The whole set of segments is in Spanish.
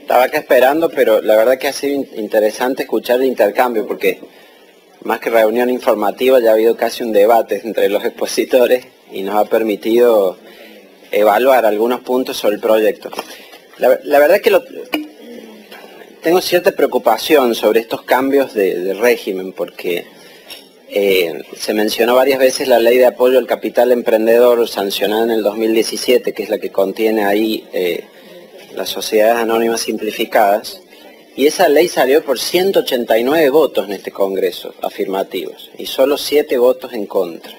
Estaba acá esperando, pero la verdad que ha sido interesante escuchar el intercambio, porque más que reunión informativa ya ha habido casi un debate entre los expositores y nos ha permitido evaluar algunos puntos sobre el proyecto. La verdad que tengo cierta preocupación sobre estos cambios de régimen, porque se mencionó varias veces la ley de apoyo al capital emprendedor sancionada en el 2017, que es la que contiene ahí las sociedades anónimas simplificadas, y esa ley salió por 189 votos en este Congreso afirmativos y solo 7 votos en contra.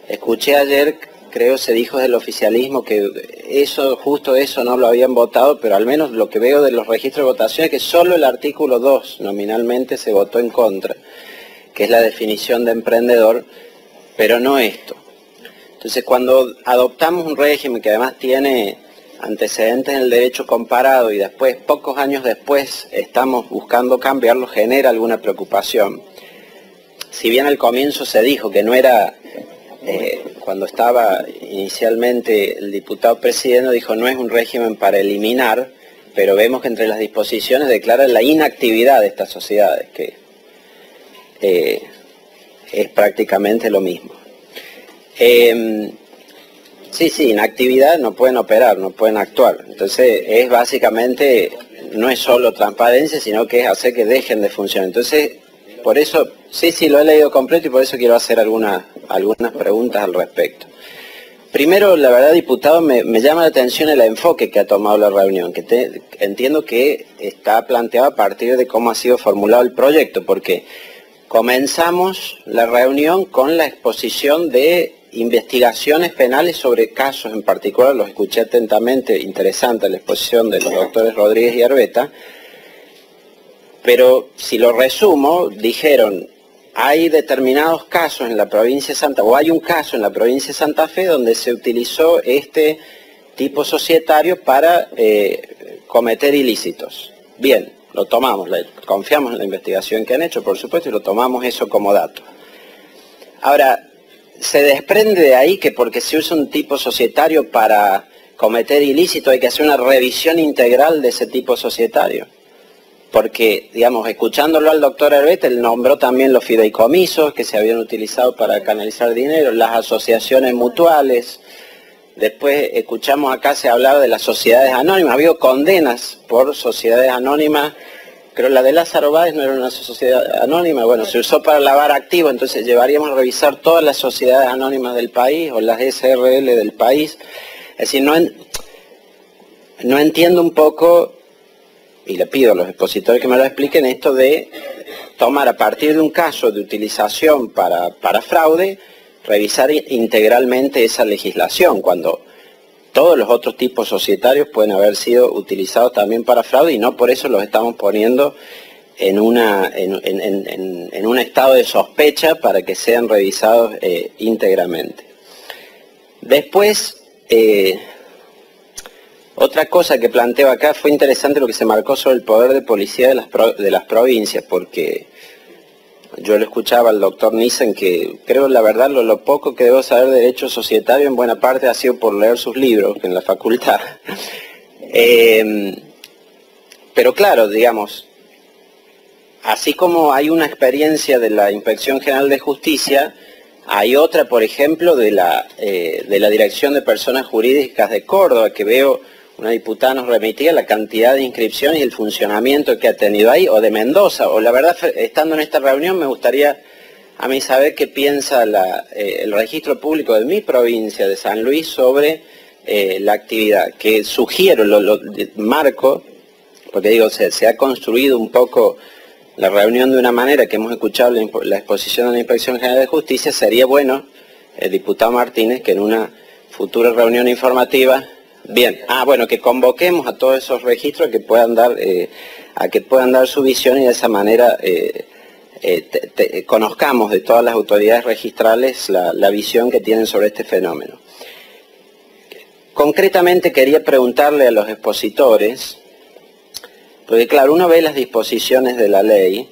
Escuché ayer, creo se dijo del oficialismo que justo eso no lo habían votado, pero al menos lo que veo de los registros de votación es que solo el artículo 2 nominalmente se votó en contra, que es la definición de emprendedor, pero no esto. Entonces, cuando adoptamos un régimen que además tiene antecedentes en el derecho comparado y después, pocos años después, estamos buscando cambiarlo, genera alguna preocupación. Si bien al comienzo se dijo que no era, cuando estaba inicialmente el diputado presidiendo, dijo no es un régimen para eliminar, pero vemos que entre las disposiciones declara la inactividad de estas sociedades, que es prácticamente lo mismo. Sí, inactividad, no pueden operar, no pueden actuar. Entonces es básicamente, no es solo transparencia, sino que es hacer que dejen de funcionar. Entonces, por eso, sí, lo he leído completo y por eso quiero hacer algunas preguntas al respecto. Primero, la verdad, diputado, me llama la atención el enfoque que ha tomado la reunión, que entiendo que está planteado a partir de cómo ha sido formulado el proyecto, porque comenzamos la reunión con la exposición de investigaciones penales sobre casos en particular, los escuché atentamente, interesante la exposición de los doctores Rodríguez y Arbeta, pero si lo resumo, dijeron, hay determinados casos en la provincia de Santa Fe, o hay un caso en la provincia de Santa Fe donde se utilizó este tipo societario para cometer ilícitos. Bien, lo tomamos, confiamos en la investigación que han hecho, por supuesto, y lo tomamos eso como dato. Ahora, se desprende de ahí que porque se usa un tipo societario para cometer ilícito hay que hacer una revisión integral de ese tipo societario. Porque, digamos, escuchándolo al doctor Herbet, él nombró también los fideicomisos que se habían utilizado para canalizar dinero, las asociaciones mutuales. Después escuchamos acá se hablaba de las sociedades anónimas, ha habido condenas por sociedades anónimas. Creo la de Lázaro Báez no era una sociedad anónima, bueno, se usó para lavar activos, entonces llevaríamos a revisar todas las sociedades anónimas del país o las SRL del país. Es decir, no entiendo un poco, y le pido a los expositores que me lo expliquen, esto de tomar a partir de un caso de utilización para fraude, revisar integralmente esa legislación, cuando todos los otros tipos societarios pueden haber sido utilizados también para fraude y no por eso los estamos poniendo en un estado de sospecha para que sean revisados íntegramente. Después, otra cosa que planteo acá, fue interesante lo que se marcó sobre el poder de policía de las provincias, porque yo lo escuchaba al doctor Nissen, que creo la verdad lo poco que debo saber de derecho societario en buena parte ha sido por leer sus libros en la facultad. Pero claro, digamos, así como hay una experiencia de la Inspección General de Justicia, hay otra, por ejemplo, de la Dirección de Personas Jurídicas de Córdoba, que veo una diputada nos remitía la cantidad de inscripciones y el funcionamiento que ha tenido ahí, o de Mendoza, o la verdad, estando en esta reunión me gustaría a mí saber qué piensa el registro público de mi provincia, de San Luis, sobre la actividad, que sugiero, lo marco, porque digo, se ha construido un poco la reunión de una manera que hemos escuchado la exposición de la Inspección General de Justicia. Sería bueno, el diputado Martínez, que en una futura reunión informativa, bueno, que convoquemos a todos esos registros que puedan dar, a que puedan dar su visión y de esa manera conozcamos de todas las autoridades registrales la visión que tienen sobre este fenómeno. Concretamente quería preguntarle a los expositores, porque claro, uno ve las disposiciones de la ley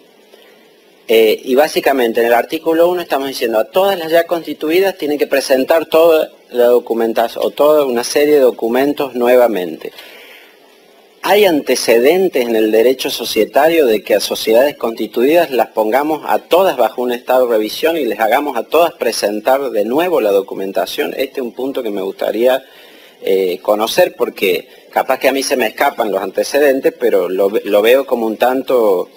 y básicamente en el artículo 1 estamos diciendo a todas las ya constituidas tienen que presentar toda la documentación o toda una serie de documentos nuevamente. ¿Hay antecedentes en el derecho societario de que a sociedades constituidas las pongamos a todas bajo un estado de revisión y les hagamos a todas presentar de nuevo la documentación? Este es un punto que me gustaría conocer, porque capaz que a mí se me escapan los antecedentes, pero lo veo como un tanto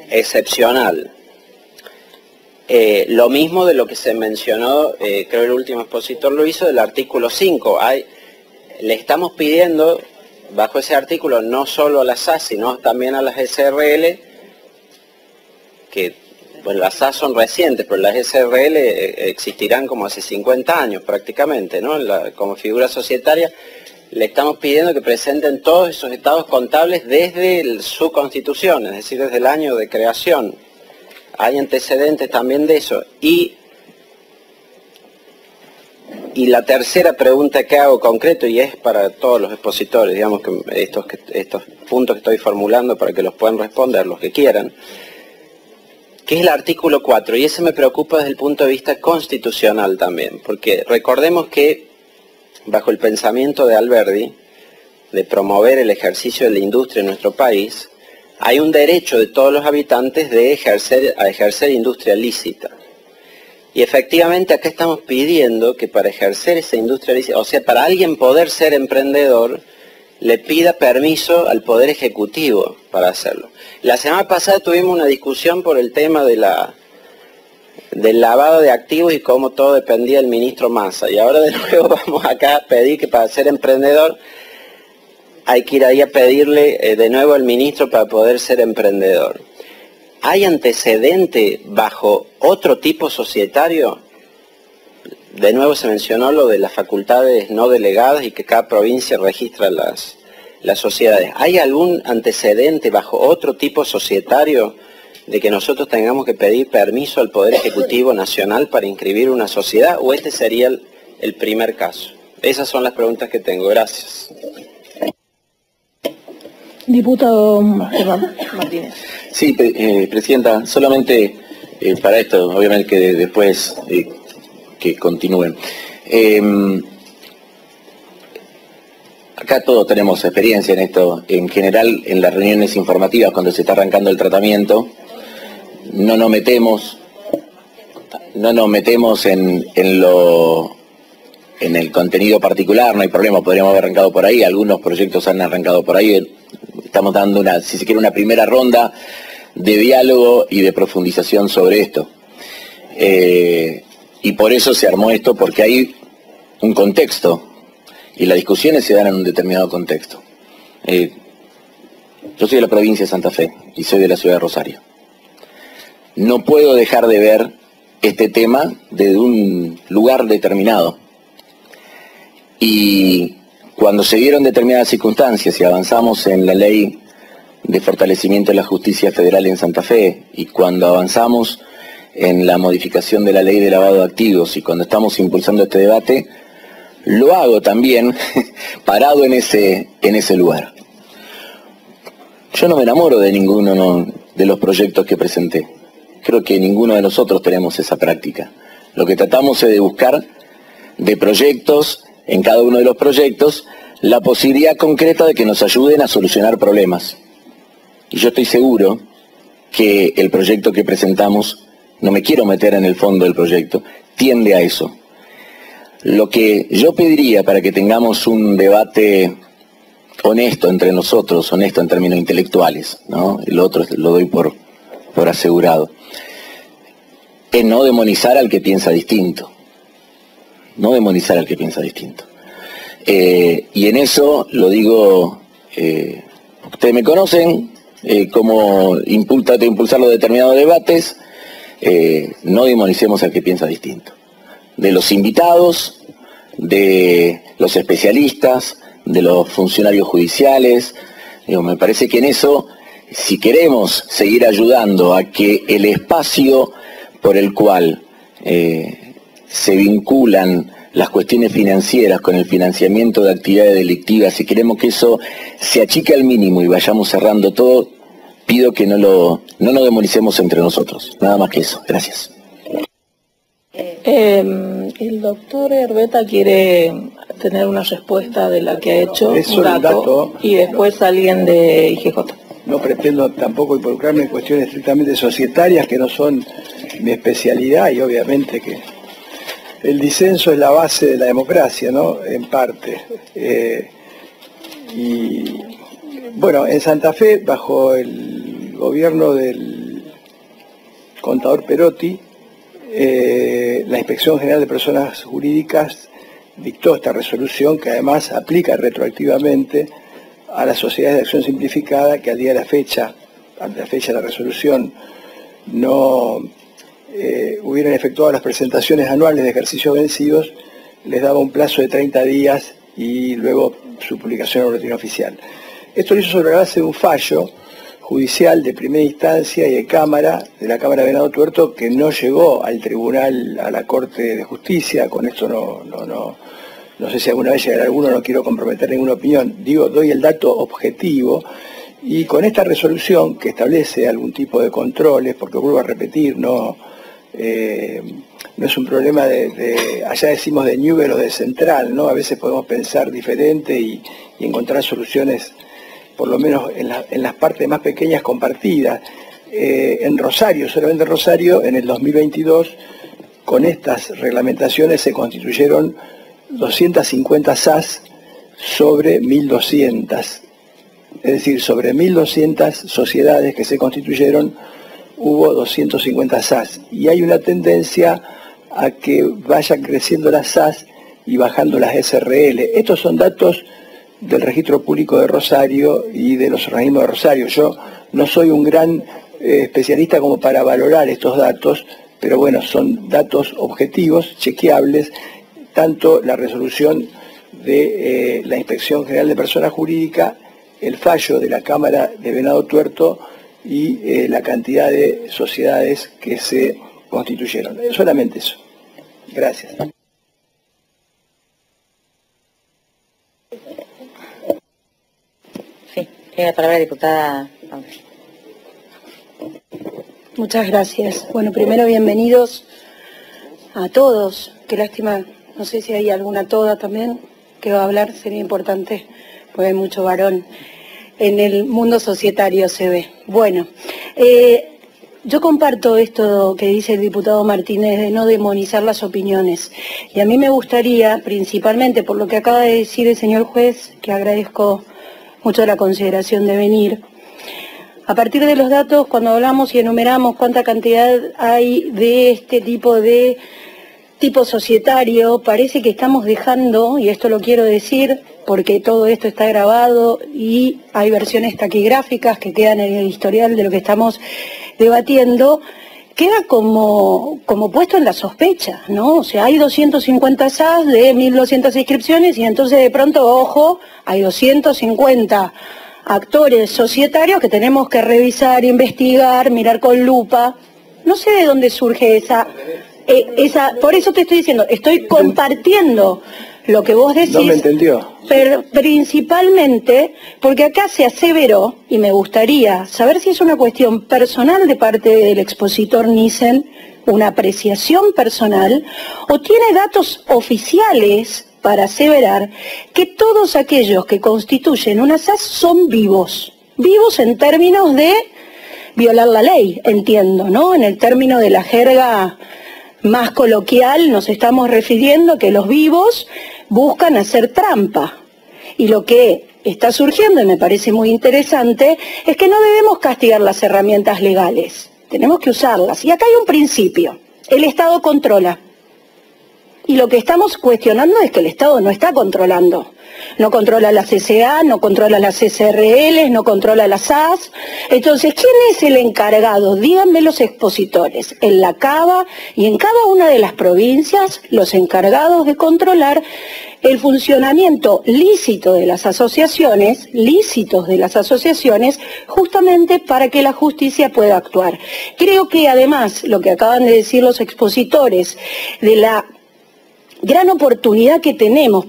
excepcional. Lo mismo de lo que se mencionó, creo el último expositor lo hizo, del artículo 5. Le estamos pidiendo, bajo ese artículo, no solo a las SAS, sino también a las SRL, que bueno, las SAS son recientes, pero las SRL existirán como hace 50 años prácticamente, ¿no? Como figura societaria, le estamos pidiendo que presenten todos esos estados contables desde su constitución, es decir, desde el año de creación. Hay antecedentes también de eso. Y la tercera pregunta que hago concreto, y es para todos los expositores, digamos que estos puntos que estoy formulando para que los puedan responder los que quieran, que es el artículo 4, y ese me preocupa desde el punto de vista constitucional también, porque recordemos que bajo el pensamiento de Alberdi, de promover el ejercicio de la industria en nuestro país, hay un derecho de todos los habitantes de ejercer industria lícita. Y efectivamente acá estamos pidiendo que para ejercer esa industria lícita, o sea, para alguien poder ser emprendedor, le pida permiso al Poder Ejecutivo para hacerlo. La semana pasada tuvimos una discusión por el tema del lavado de activos y cómo todo dependía del ministro Massa. Y ahora de nuevo vamos acá a pedir que para ser emprendedor hay que ir ahí a pedirle de nuevo al ministro para poder ser emprendedor. ¿Hay antecedente bajo otro tipo societario? De nuevo se mencionó lo de las facultades no delegadas y que cada provincia registra las sociedades. ¿Hay algún antecedente bajo otro tipo societario de que nosotros tengamos que pedir permiso al Poder Ejecutivo Nacional para inscribir una sociedad? ¿O este sería el primer caso? Esas son las preguntas que tengo. Gracias. Diputado Germán Martínez. Sí, Presidenta, solamente para esto, obviamente que después que continúen. Acá todos tenemos experiencia en esto. En general, en las reuniones informativas, cuando se está arrancando el tratamiento, no nos metemos en el contenido particular, no hay problema, podríamos haber arrancado por ahí, algunos proyectos han arrancado por ahí. Estamos dando si se quiere, una primera ronda de diálogo y de profundización sobre esto. Y por eso se armó esto, porque hay un contexto, y las discusiones se dan en un determinado contexto. Yo soy de la provincia de Santa Fe, y soy de la ciudad de Rosario. No puedo dejar de ver este tema desde un lugar determinado. Y cuando se dieron determinadas circunstancias y avanzamos en la ley de fortalecimiento de la justicia federal en Santa Fe, y cuando avanzamos en la modificación de la ley de lavado de activos, y cuando estamos impulsando este debate, lo hago también parado en ese lugar. Yo no me enamoro de ninguno de los proyectos que presenté. Creo que ninguno de nosotros tenemos esa práctica. Lo que tratamos es de buscar de proyectos, en cada uno de los proyectos, la posibilidad concreta de que nos ayuden a solucionar problemas. Y yo estoy seguro que el proyecto que presentamos, no me quiero meter en el fondo del proyecto, tiende a eso. Lo que yo pediría para que tengamos un debate honesto entre nosotros, honesto en términos intelectuales, ¿no? El otro lo doy por asegurado, es no demonizar al que piensa distinto. No demonizar al que piensa distinto. Y en eso lo digo, ustedes me conocen, como trato de impulsar los determinados debates, no demonicemos al que piensa distinto. De los invitados, de los especialistas, de los funcionarios judiciales, me parece que en eso, si queremos seguir ayudando a que el espacio por el cual se vinculan las cuestiones financieras con el financiamiento de actividades delictivas, si queremos que eso se achique al mínimo y vayamos cerrando todo, pido que no nos demonicemos entre nosotros. Nada más que eso. Gracias. El doctor Herbeta quiere tener una respuesta de la que ha hecho Es un un dato dato. y después alguien de IGJ. No pretendo tampoco involucrarme en cuestiones estrictamente societarias que no son mi especialidad, y obviamente que el disenso es la base de la democracia, ¿no? En parte. Y bueno, en Santa Fe, bajo el gobierno del contador Perotti, la Inspección General de Personas Jurídicas dictó esta resolución, que además aplica retroactivamente a las sociedades de acción simplificada, que al día de la fecha, ante la fecha de la resolución, no hubieran efectuado las presentaciones anuales de ejercicios vencidos, les daba un plazo de 30 días y luego su publicación en el boletín oficial. Esto lo hizo sobre la base de un fallo judicial de primera instancia y de la Cámara de Venado Tuerto, que no llegó al tribunal, a la Corte de Justicia. Con esto no sé si alguna vez llegará alguno, no quiero comprometer ninguna opinión, doy el dato objetivo, y con esta resolución que establece algún tipo de controles, porque vuelvo a repetir, no es un problema allá decimos de Newell o de Central, ¿no? A veces podemos pensar diferente y encontrar soluciones, por lo menos en las partes más pequeñas, compartidas. En Rosario, solamente en Rosario, en el 2022, con estas reglamentaciones se constituyeron 250 SAS sobre 1.200. Es decir, sobre 1.200 sociedades que se constituyeron, hubo 250 SAS. Y hay una tendencia a que vayan creciendo las SAS y bajando las SRL. Estos son datos del Registro Público de Rosario y de los organismos de Rosario. Yo no soy un gran especialista como para valorar estos datos, pero bueno, son datos objetivos, chequeables, tanto la resolución de la Inspección General de Personas Jurídicas, el fallo de la Cámara de Venado Tuerto y la cantidad de sociedades que se constituyeron. Solamente eso. Gracias. Sí, tiene la palabra la diputada. Muchas gracias. Bueno, primero bienvenidos a todos. Qué lástima, no sé si hay alguna toda también que va a hablar, sería importante, porque hay mucho varón en el mundo societario, se ve. Bueno, yo comparto esto que dice el diputado Martínez de no demonizar las opiniones. Y a mí me gustaría, principalmente por lo que acaba de decir el señor juez, que agradezco mucho la consideración de venir, a partir de los datos, cuando hablamos y enumeramos cuánta cantidad hay de este tipo societario, parece que estamos dejando, y esto lo quiero decir porque todo esto está grabado y hay versiones taquigráficas que quedan en el historial de lo que estamos debatiendo, queda como puesto en la sospecha, ¿no? O sea, hay 250 SAS de 1.200 inscripciones y entonces de pronto, ojo, hay 250 actores societarios que tenemos que revisar, investigar, mirar con lupa. No sé de dónde surge esa, por eso te estoy diciendo, estoy compartiendo lo que vos decís. No me entendió. Pero principalmente porque acá se aseveró, y me gustaría saber si es una cuestión personal de parte del expositor Nissen, una apreciación personal, o tiene datos oficiales para aseverar que todos aquellos que constituyen una SAS son vivos en términos de violar la ley, entiendo, ¿no? En el término de la jerga más coloquial nos estamos refiriendo que los vivos buscan hacer trampa. Y lo que está surgiendo, y me parece muy interesante, es que no debemos castigar las herramientas legales, tenemos que usarlas. Y acá hay un principio, el Estado controla. Y lo que estamos cuestionando es que el Estado no está controlando. No controla la CCA, no controla las SRL, no controla las SAS. Entonces, ¿quién es el encargado? Díganme los expositores. En la CABA y en cada una de las provincias, los encargados de controlar el funcionamiento lícito de las asociaciones, justamente para que la justicia pueda actuar. Creo que además, lo que acaban de decir los expositores, de la gran oportunidad que tenemos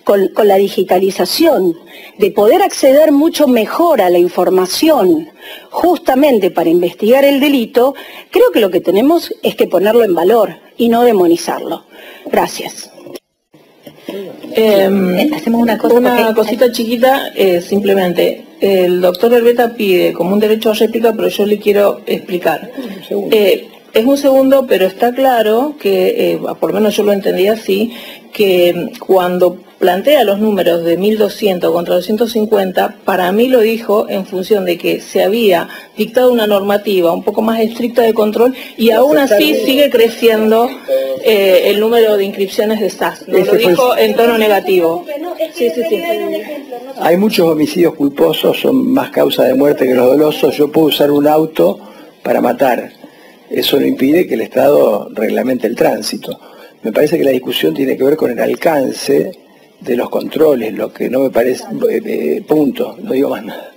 con la digitalización, de poder acceder mucho mejor a la información, justamente para investigar el delito, creo que lo que tenemos es que ponerlo en valor y no demonizarlo. Gracias. Hacemos una cosa. Una cosita chiquita, simplemente. El doctor Herbeta pide como un derecho a réplica, pero yo le quiero explicar. Es un segundo, pero está claro que, por lo menos yo lo entendí así, que cuando plantea los números de 1.200 contra 250, para mí lo dijo en función de que se había dictado una normativa un poco más estricta de control y aún así sigue creciendo el número de inscripciones de SAS. Lo dijo en tono negativo. Sí. Hay muchos homicidios culposos, son más causa de muerte que los dolosos. Yo puedo usar un auto para matar. Eso no impide que el Estado reglamente el tránsito. Me parece que la discusión tiene que ver con el alcance de los controles, lo que no me parece, punto, no digo más nada.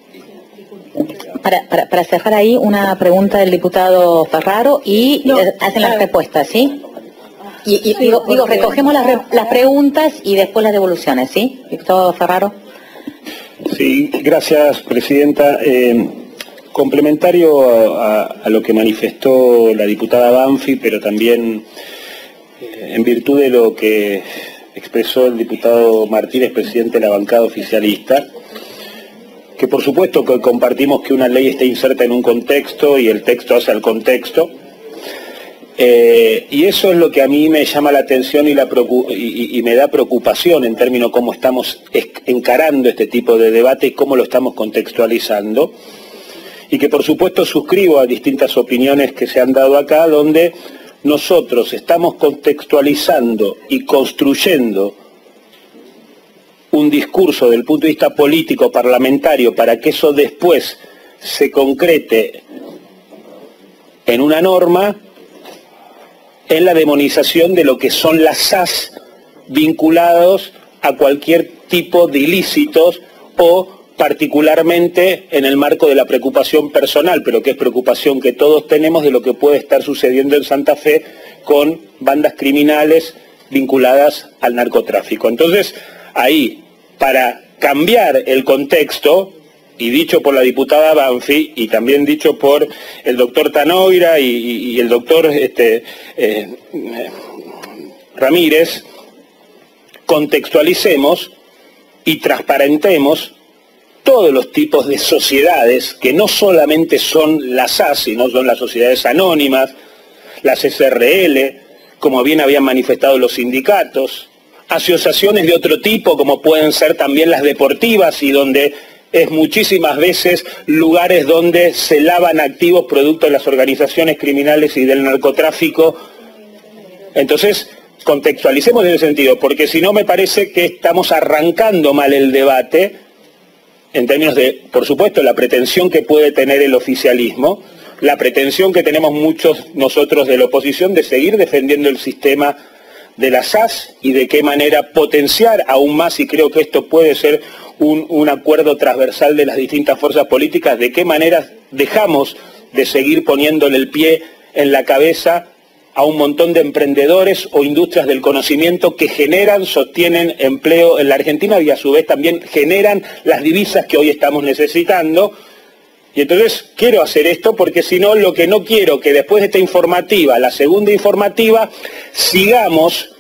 Para cerrar ahí, una pregunta del diputado Ferraro y hacen las respuestas, ¿sí? Y digo, recogemos las preguntas y después las devoluciones, ¿sí? Diputado Ferraro. Sí, gracias, presidenta. Complementario a lo que manifestó la diputada Banfi, pero también en virtud de lo que expresó el diputado Martínez, presidente de la bancada oficialista, que por supuesto que compartimos que una ley está inserta en un contexto y el texto hace al contexto, y eso es lo que a mí me llama la atención y me da preocupación en términos de cómo estamos encarando este tipo de debate y cómo lo estamos contextualizando, y que por supuesto suscribo a distintas opiniones que se han dado acá, donde nosotros estamos contextualizando y construyendo un discurso del punto de vista político parlamentario para que eso después se concrete en una norma, en la demonización de lo que son las SAS vinculados a cualquier tipo de ilícitos o particularmente en el marco de la preocupación personal, pero que es preocupación que todos tenemos de lo que puede estar sucediendo en Santa Fe con bandas criminales vinculadas al narcotráfico. Entonces, ahí, para cambiar el contexto, y dicho por la diputada Banfi, y también dicho por el doctor Tanoira y el doctor Ramírez, contextualicemos y transparentemos todos los tipos de sociedades, que no solamente son las SAS, sino son las sociedades anónimas, las SRL, como bien habían manifestado los sindicatos, asociaciones de otro tipo, como pueden ser también las deportivas, y donde es muchísimas veces lugares donde se lavan activos producto de las organizaciones criminales y del narcotráfico. Entonces, contextualicemos en ese sentido, porque si no me parece que estamos arrancando mal el debate, en términos de, por supuesto, la pretensión que puede tener el oficialismo, la pretensión que tenemos muchos nosotros de la oposición de seguir defendiendo el sistema de la SAS y de qué manera potenciar aún más, y creo que esto puede ser un acuerdo transversal de las distintas fuerzas políticas, de qué manera dejamos de seguir poniéndole el pie en la cabeza a un montón de emprendedores o industrias del conocimiento que generan, sostienen empleo en la Argentina y a su vez también generan las divisas que hoy estamos necesitando. Y entonces quiero hacer esto porque si no, lo que no quiero que después de esta informativa, la segunda informativa, sigamos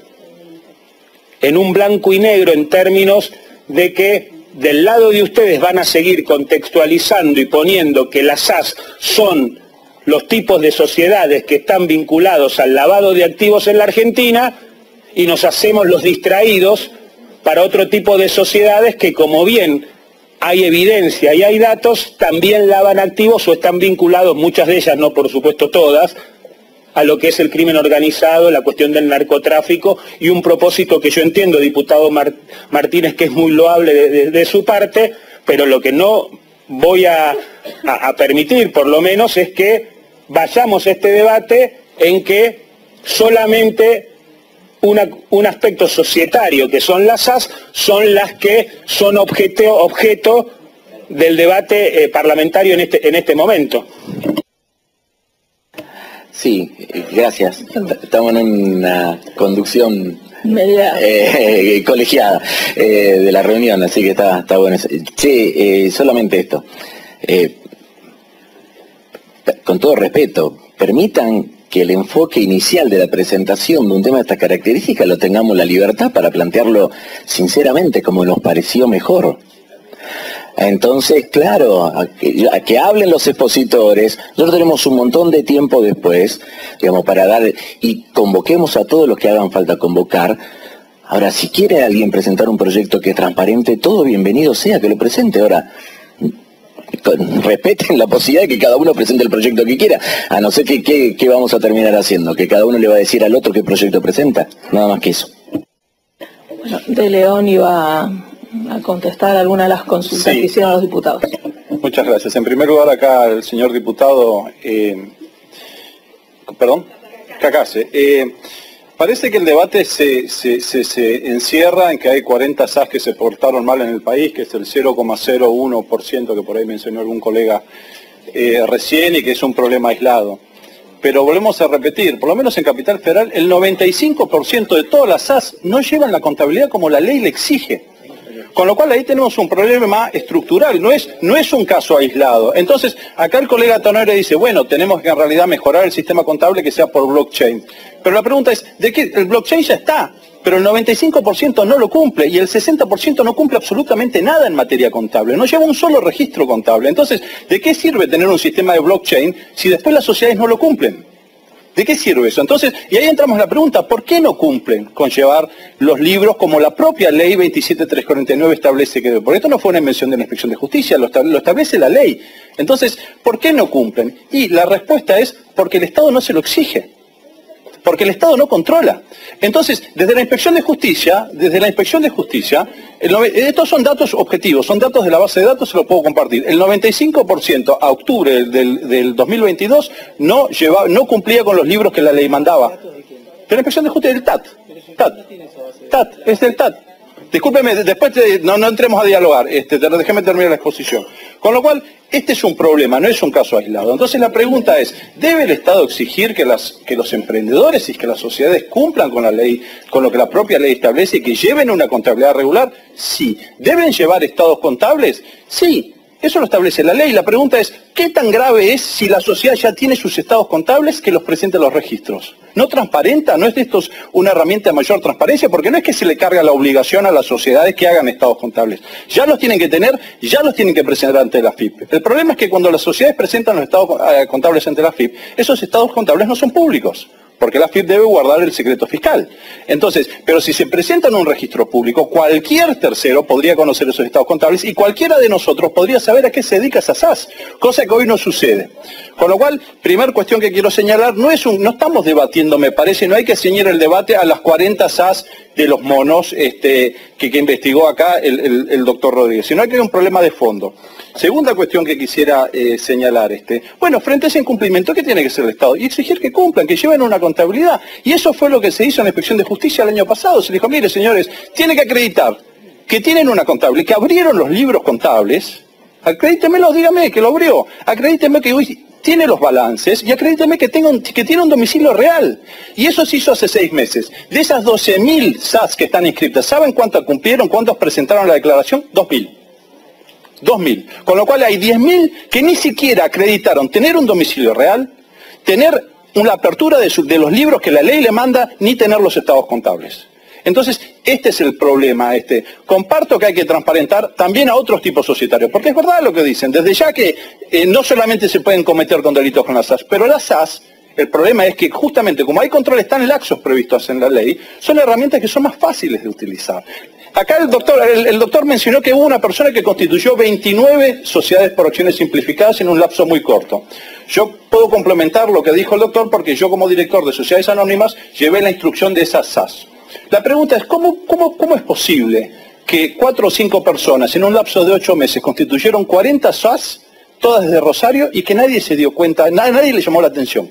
en un blanco y negro en términos de que del lado de ustedes van a seguir contextualizando y poniendo que las SAS son los tipos de sociedades que están vinculados al lavado de activos en la Argentina, y nos hacemos los distraídos para otro tipo de sociedades que, como bien hay evidencia y hay datos, también lavan activos o están vinculados, muchas de ellas, no por supuesto todas, a lo que es el crimen organizado, la cuestión del narcotráfico, y un propósito que yo entiendo, diputado Martínez, que es muy loable de su parte, pero lo que no voy a permitir, por lo menos, es que vayamos a este debate en que solamente un aspecto societario, que son las SAS, son las que son objeto del debate parlamentario en este momento. Sí, gracias. Estamos en una conducción colegiada de la reunión, así que está bueno. Sí, solamente esto. Con todo respeto, permitan que el enfoque inicial de la presentación de un tema de estas características lo tengamos la libertad para plantearlo sinceramente como nos pareció mejor. Entonces, claro, a que hablen los expositores. Nosotros tenemos un montón de tiempo después, digamos, para dar, y convoquemos a todos los que hagan falta convocar. Ahora, si quiere alguien presentar un proyecto que es transparente, todo bienvenido sea que lo presente. Ahora, respeten la posibilidad de que cada uno presente el proyecto que quiera, a no ser que ¿qué vamos a terminar haciendo? Que cada uno le va a decir al otro qué proyecto presenta, nada más que eso. Bueno, De León iba a contestar algunas de las consultas que hicieron los diputados. Muchas gracias. En primer lugar, acá el señor diputado, Cacase, parece que el debate se encierra en que hay 40 SAS que se portaron mal en el país, que es el 0,01% que por ahí mencionó algún colega recién, y que es un problema aislado. Pero volvemos a repetir, por lo menos en Capital Federal, el 95% de todas las SAS no llevan la contabilidad como la ley le exige. Con lo cual ahí tenemos un problema estructural, no es un caso aislado. Entonces, acá el colega Tonore dice, bueno, tenemos que en realidad mejorar el sistema contable que sea por blockchain. Pero la pregunta es, ¿de qué? El blockchain ya está, pero el 95% no lo cumple y el 60% no cumple absolutamente nada en materia contable. No lleva un solo registro contable. Entonces, ¿de qué sirve tener un sistema de blockchain si después las sociedades no lo cumplen? ¿De qué sirve eso? Entonces, y ahí entramos en la pregunta, ¿por qué no cumplen con llevar los libros como la propia ley 27349 establece que debe? Porque esto no fue una invención de la Inspección de Justicia, lo establece la ley. Entonces, ¿por qué no cumplen? Y la respuesta es porque el Estado no se lo exige. Porque el Estado no controla. Entonces, desde la Inspección de Justicia, estos son datos objetivos, son datos de la base de datos, se los puedo compartir. El 95% a octubre del 2022 no cumplía con los libros que la ley mandaba. De la Inspección de Justicia, del TAT, es del TAT. Discúlpeme, después no entremos a dialogar, déjeme terminar la exposición. Con lo cual, este es un problema, no es un caso aislado. Entonces la pregunta es, ¿debe el Estado exigir que los emprendedores y que las sociedades cumplan con la ley, con lo que la propia ley establece y que lleven una contabilidad regular? Sí. ¿Deben llevar estados contables? Sí. Eso lo establece la ley. La pregunta es, ¿qué tan grave es si la sociedad ya tiene sus estados contables que los presente a los registros? ¿No transparenta? ¿No es de estos una herramienta de mayor transparencia? Porque no es que se le carga la obligación a las sociedades que hagan estados contables. Ya los tienen que tener, ya los tienen que presentar ante la AFIP. El problema es que cuando las sociedades presentan los estados contables ante la AFIP, esos estados contables no son públicos, porque la AFIP debe guardar el secreto fiscal. Entonces, pero si se presenta en un registro público, cualquier tercero podría conocer esos estados contables y cualquiera de nosotros podría saber a qué se dedica esa SAS, cosa que hoy no sucede. Con lo cual, primer cuestión que quiero señalar, no estamos debatiendo, me parece, no hay que ceñir el debate a las 40 SAS de los monos que investigó acá el doctor Rodríguez, sino que hay un problema de fondo. Segunda cuestión que quisiera señalar, bueno, frente a ese incumplimiento, ¿qué tiene que hacer el Estado? Y exigir que cumplan, que lleven una contabilidad. Y eso fue lo que se hizo en la Inspección de Justicia el año pasado. Se dijo, mire señores, tiene que acreditar que tienen una contabilidad, que abrieron los libros contables, acredítemelo, dígame que lo abrió, acredíteme que hoy tiene los balances y acredíteme que tiene un domicilio real. Y eso se hizo hace 6 meses. De esas 12.000 SAS que están inscritas, ¿saben cuántas cumplieron? ¿Cuántos presentaron la declaración? 2.000. 2.000. Con lo cual hay 10.000 que ni siquiera acreditaron tener un domicilio real, tener una apertura de los libros que la ley le manda, ni tener los estados contables. Entonces, este es el problema. Comparto que hay que transparentar también a otros tipos societarios, porque es verdad lo que dicen, desde ya que no solamente se pueden cometer con delitos con las SAS, pero las SAS, el problema es que justamente como hay controles tan laxos previstos en la ley, son herramientas que son más fáciles de utilizar. Acá el doctor mencionó que hubo una persona que constituyó 29 sociedades por acciones simplificadas en un lapso muy corto. Yo puedo complementar lo que dijo el doctor porque yo como director de sociedades anónimas llevé la instrucción de esas SAS. La pregunta es, ¿cómo es posible que 4 o 5 personas en un lapso de 8 meses constituyeron 40 SAS, todas desde Rosario, y que nadie se dio cuenta, nadie le llamó la atención?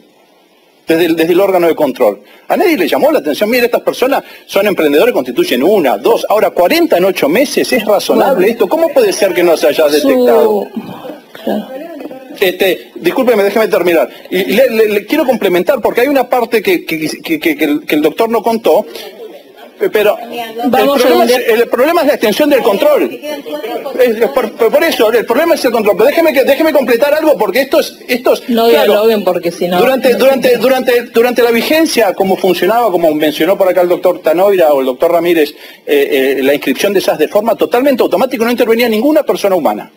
Desde el órgano de control. A nadie le llamó la atención, mire, estas personas son emprendedores, constituyen 1, 2, ahora 40 en 8 meses, ¿es razonable esto? ¿Cómo puede ser que no se haya detectado? Discúlpeme, déjeme terminar. Y le quiero complementar porque hay una parte que el doctor no contó. Pero el problema es la extensión del control. Por eso, el problema es el control. Pero déjeme completar algo, porque esto es no dialoguen, porque si no... Durante la vigencia, como funcionaba, como mencionó por acá el doctor Tanoira o el doctor Ramírez, la inscripción de SAS de forma totalmente automática, no intervenía ninguna persona humana.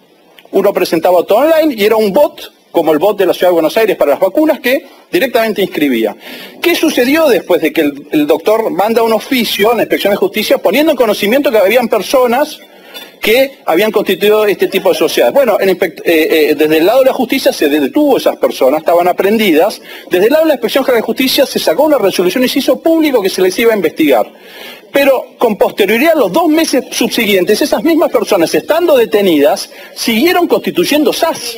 Uno presentaba todo online y era un bot, como el bot de la Ciudad de Buenos Aires para las vacunas, que directamente inscribía. ¿Qué sucedió después de que el doctor manda un oficio a la Inspección de Justicia poniendo en conocimiento que habían personas que habían constituido este tipo de sociedades? Bueno, desde el lado de la justicia se detuvo a esas personas, estaban aprendidas. Desde el lado de la Inspección General de Justicia se sacó una resolución y se hizo público que se les iba a investigar. Pero con posterioridad, los 2 meses subsiguientes, esas mismas personas, estando detenidas, siguieron constituyendo SAS.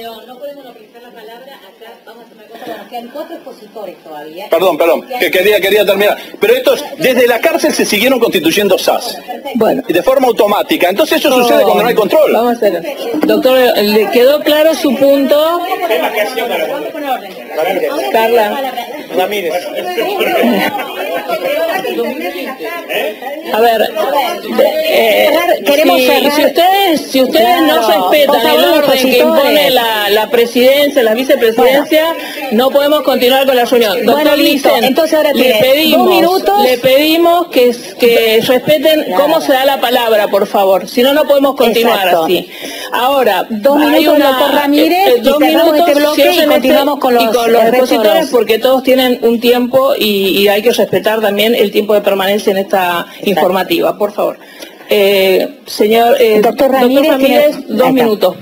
Quedan 4 expositores todavía. Perdón, que quería terminar. Pero estos, desde la cárcel se siguieron constituyendo SAS. Bueno. De forma automática. Entonces eso sucede cuando no hay control. Vamos a hacer. Doctor, ¿le quedó claro su punto? Carla. Ramírez. A ver, queremos cerrar. Si ustedes no respetan el orden que impone la presidencia, la vicepresidencia, no podemos continuar con la reunión. Doctor Licen, entonces ahora le pedimos que respeten cómo se da la palabra, por favor. Si no, no podemos continuar así. Ahora, 2 minutos, doctor Ramírez, 2 minutos este bloque y continuamos con los expositores, porque todos tienen un tiempo y hay que respetar también el tiempo de permanencia en esta informativa, por favor. Doctor Ramírez, 2 minutos.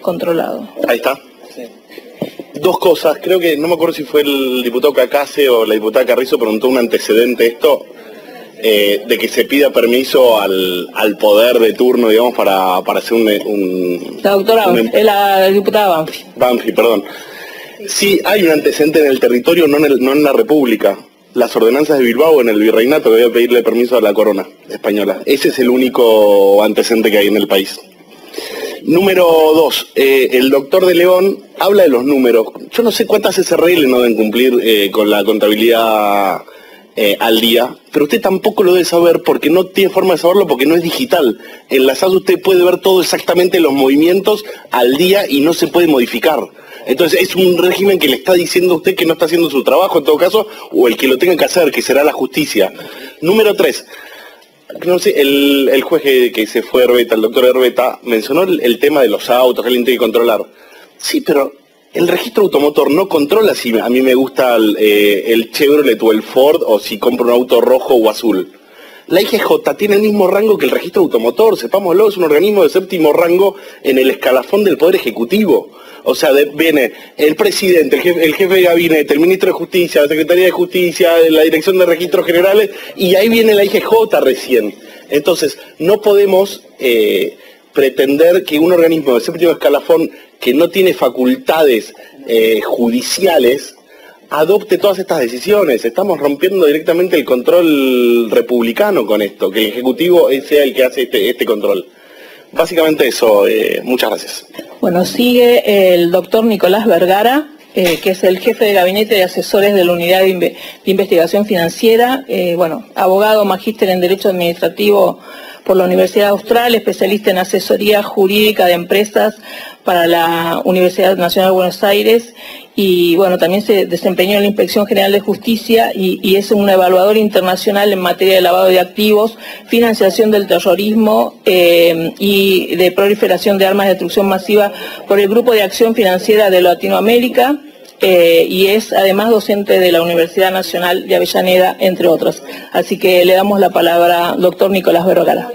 Controlado. Ahí está. Sí. 2 cosas, creo que, no me acuerdo si fue el diputado Cacase o la diputada Carrizo, preguntó un antecedente esto, de que se pida permiso al poder de turno, digamos, para hacer La doctora, la diputada Banfi. Banfi, perdón. Sí, hay un antecedente en el territorio, no en la República. Las ordenanzas de Bilbao en el virreinato, que voy a pedirle permiso a la corona española. Ese es el único antecedente que hay en el país. Número 2, el doctor de León habla de los números. Yo no sé cuántas SRL no deben cumplir con la contabilidad al día, pero usted tampoco lo debe saber porque no tiene forma de saberlo porque no es digital. En la SAS usted puede ver todo exactamente los movimientos al día y no se puede modificar. Entonces es un régimen que le está diciendo a usted que no está haciendo su trabajo en todo caso, o el que lo tenga que hacer, que será la justicia. Número 3. No sé, el juez que se fue, Herbeta, el doctor Herbeta, mencionó el tema de los autos, que alguien tiene que controlar. Sí, pero el registro automotor no controla si a mí me gusta el Chevrolet o el Ford, o si compro un auto rojo o azul. La IGJ tiene el mismo rango que el registro automotor, sepámoslo, es un organismo de 7º rango en el escalafón del Poder Ejecutivo. O sea, viene el presidente, el jefe de gabinete, el ministro de Justicia, la Secretaría de Justicia, la Dirección de Registros Generales, y ahí viene la IGJ recién. Entonces, no podemos pretender que un organismo de 7º escalafón que no tiene facultades judiciales adopte todas estas decisiones. Estamos rompiendo directamente el control republicano con esto, que el Ejecutivo sea el que hace este control. Básicamente eso, muchas gracias. Bueno, sigue el doctor Nicolás Vergara, que es el jefe de gabinete de asesores de la Unidad de Investigación Financiera, abogado, magíster en Derecho Administrativo por la Universidad Austral, especialista en asesoría jurídica de empresas para la Universidad Nacional de Buenos Aires y también se desempeñó en la Inspección General de Justicia y es un evaluador internacional en materia de lavado de activos, financiación del terrorismo y de proliferación de armas de destrucción masiva por el Grupo de Acción Financiera de Latinoamérica. Y es además docente de la Universidad Nacional de Avellaneda, entre otros. Así que le damos la palabra al doctor Nicolás Vergara.